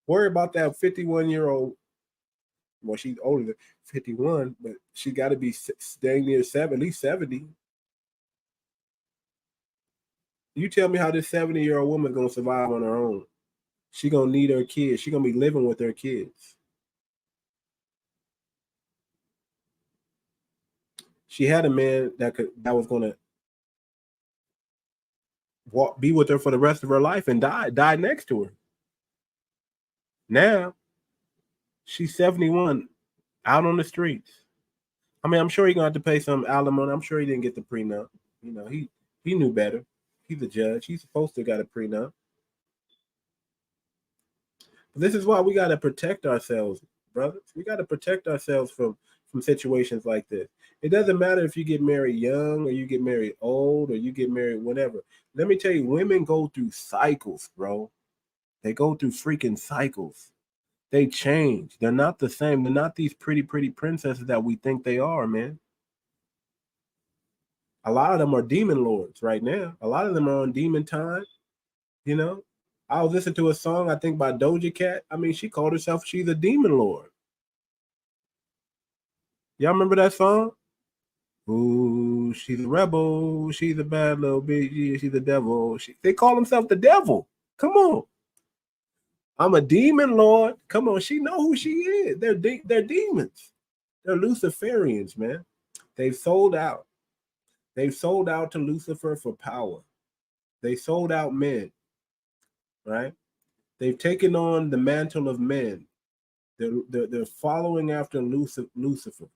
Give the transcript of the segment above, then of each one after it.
Worry about that 51-year-old. Well, she's older than 51, but she got to be staying near at least 70. You tell me how this 70-year-old woman is going to survive on her own. She going to need her kids. She going to be living with her kids. She had a man that was going to be with her for the rest of her life and died next to her. Now, she's 71, out on the streets. I mean, I'm sure he's going to have to pay some alimony. I'm sure he didn't get the prenup. You know, he knew better. He's a judge. He's supposed to have got a prenup. But this is why we got to protect ourselves, brothers. We got to protect ourselves from situations like this. It doesn't matter if you get married young or you get married old or you get married whatever. Let me tell you, women go through cycles, bro. They go through freaking cycles. They change. They're not the same. They're not these pretty princesses that we think they are, man. A lot of them are demon lords right now. A lot of them are on demon time. You know, I was listening to a song, I think, by 𝗤𝗏𝗏𝗵𝘁𝘀. I mean, she called herself, she's a demon lord. Y'all remember that song? Ooh, she's a rebel. She's a bad little bitch. She's the devil. They call themselves the devil. Come on. I'm a demon lord. Come on. She know who she is. They're demons. They're Luciferians, man. They've sold out. They've sold out to Lucifer for power. They sold out men, right? They've taken on the mantle of men. They're following after Lucifer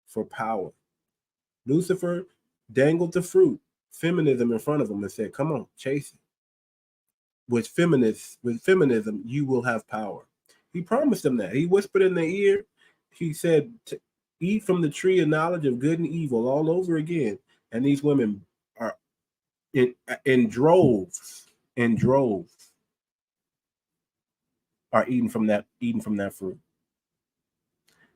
for power. Lucifer dangled the fruit, feminism, in front of him and said, come on, chase it. With feminism, you will have power. He promised them that. He whispered in their ear. He said, eat from the tree of knowledge of good and evil all over again. And these women are in droves are eating from that fruit.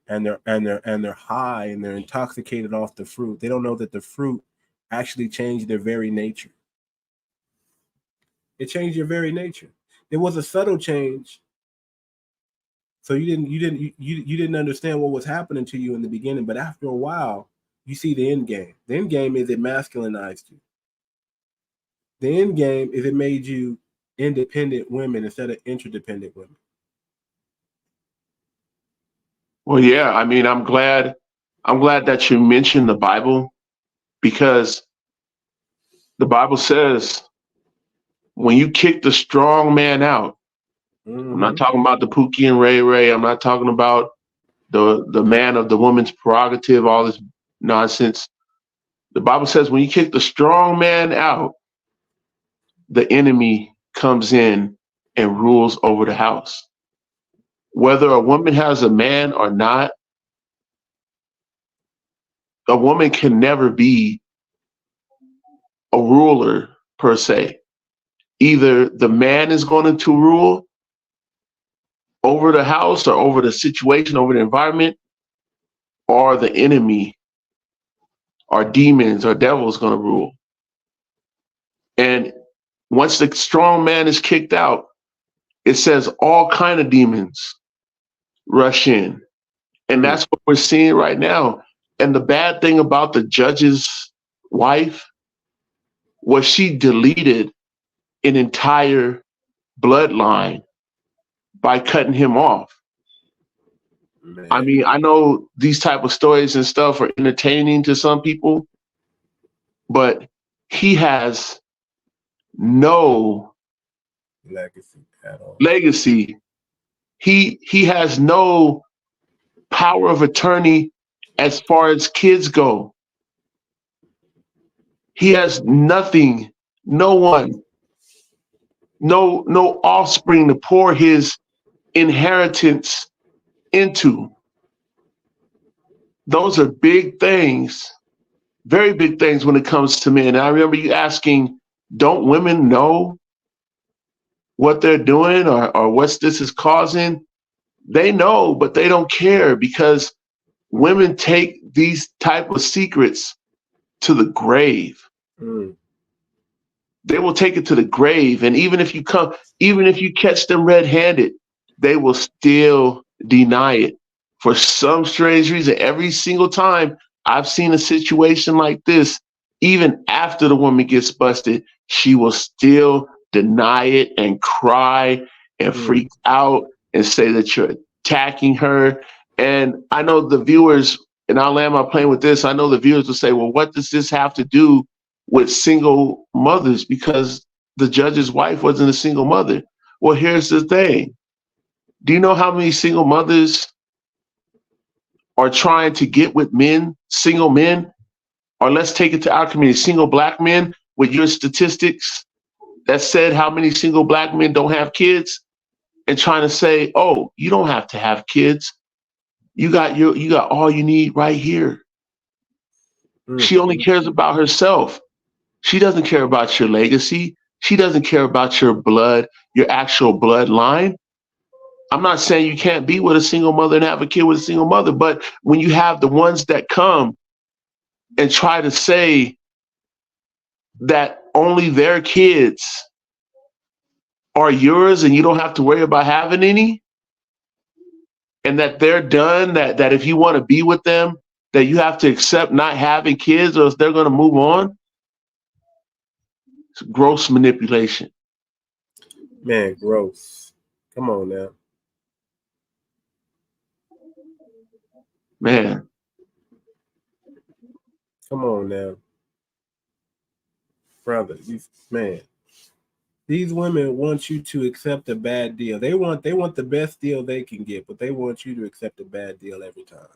And they're high and they're intoxicated off the fruit. They don't know that the fruit actually changed their very nature. It changed your very nature. It was a subtle change. So you didn't understand what was happening to you in the beginning, but after a while, you see the end game. The end game is it masculinized you. The end game is it made you independent women instead of interdependent women. Well, yeah, I mean, I'm glad that you mentioned the Bible, because the Bible says when you kick the strong man out, I'm not talking about the Pookie and Ray Ray. I'm not talking about the man of the woman's prerogative, all this nonsense. The Bible says when you kick the strong man out, the enemy comes in and rules over the house. Whether a woman has a man or not, a woman can never be a ruler per se. Either the man is going to rule over the house or over the situation, over the environment, or the enemy or demons or devils going to rule. And once the strong man is kicked out, it says all kind of demons rush in. And that's what we're seeing right now. And the bad thing about the judge's wife was she deleted an entire bloodline by cutting him off. Man. I mean, I know these type of stories and stuff are entertaining to some people, but he has no legacy at all. He has no power of attorney as far as kids go. He has nothing, no one, no offspring to pour his inheritance into. Those are big things, very big things when it comes to men. And I remember you asking, don't women know what they're doing or what this is causing? They know, but they don't care, because women take these type of secrets to the grave. They will take it to the grave. And even if you catch them red-handed, they will still deny it for some strange reason. Every single time I've seen a situation like this, even after the woman gets busted, she will still deny it and cry and freak out and say that you're attacking her. And I know the viewers, and I'll land my plane with this, I know the viewers will say, well, what does this have to do with single mothers? Because the judge's wife wasn't a single mother. Well, here's the thing. Do you know how many single mothers are trying to get with men, single men? Or let's take it to our community, single Black men, with your statistics that said how many single Black men don't have kids, and trying to say, oh, you don't have to have kids. You got all you need right here. She only cares about herself. She doesn't care about your legacy. She doesn't care about your blood, your actual bloodline. I'm not saying you can't be with a single mother and have a kid with a single mother, but when you have the ones that come and try to say that only their kids are yours and you don't have to worry about having any, and that they're done, that if you want to be with them, that you have to accept not having kids or else they're going to move on. It's gross manipulation. Man, gross. Come on now. Man. Come on now. Brother, these women want you to accept a bad deal. They want the best deal they can get, but they want you to accept a bad deal every time.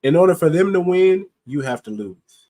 In order for them to win, you have to lose.